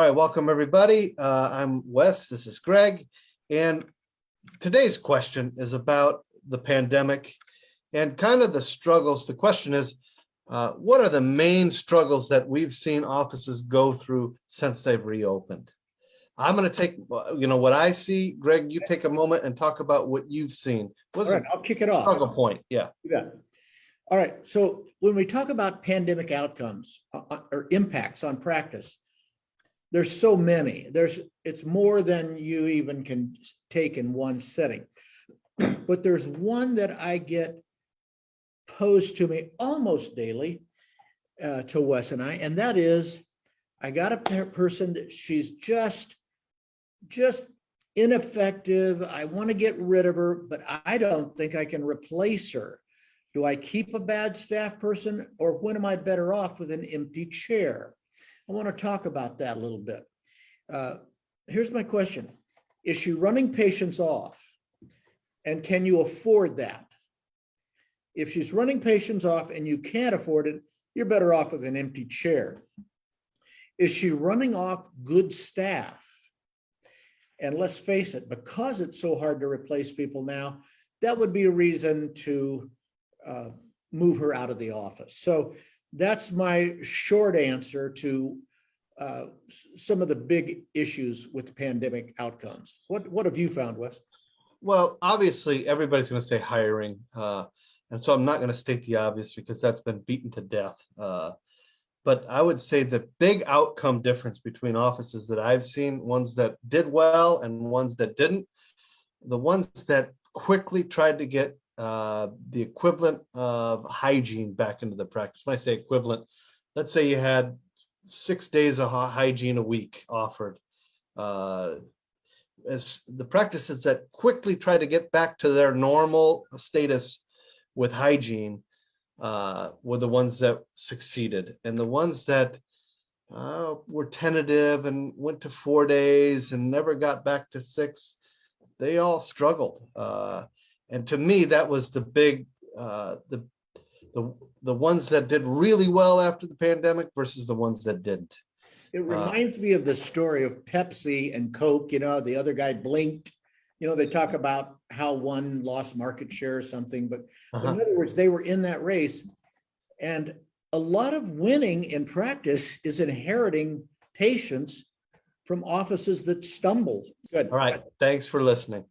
right, welcome everybody. I'm Wes, this is Greg, and today's question is about the pandemic and kind of the struggles. The question is, what are the main struggles that we've seen offices go through since they've reopened? I'm going to take, what I see. Greg, you take a moment and talk about what you've seen. What's All right, I'll kick it off. struggle point? Yeah. Yeah. All right. So when we talk about pandemic outcomes or impacts on practice, there's so many. It's more than you even can take in one setting. But there's one that I get posed to me almost daily to Wes and I, and that is, I got a person that she's just ineffective. I want to get rid of her, but I don't think I can replace her. Do I keep a bad staff person, or when am I better off with an empty chair? I want to talk about that a little bit. Here's my question. Is she running patients off? And can you afford that? If she's running patients off and you can't afford it, you're better off with an empty chair. Is she running off good staff? And let's face it, because it's so hard to replace people now, that would be a reason to move her out of the office. So that's my short answer to some of the big issues with the pandemic outcomes. What have you found, Wes? Well, obviously, everybody's going to say hiring. And so I'm not going to state the obvious because that's been beaten to death. But I would say the big outcome difference between offices that I've seen, ones that did well and ones that didn't, the ones that quickly tried to get the equivalent of hygiene back into the practice. When I say equivalent, let's say you had 6 days of hygiene a week offered. As the practices that quickly try to get back to their normal status with hygiene were the ones that succeeded, and the ones that were tentative and went to 4 days and never got back to 6, they all struggled. And to me, that was the big, the ones that did really well after the pandemic versus the ones that didn't. It reminds me of the story of Pepsi and Coke. The other guy blinked. They talk about how one lost market share or something, but in other words, they were in that race. And a lot of winning in practice is inheriting patients from offices that stumbled. Good. All right. Thanks for listening.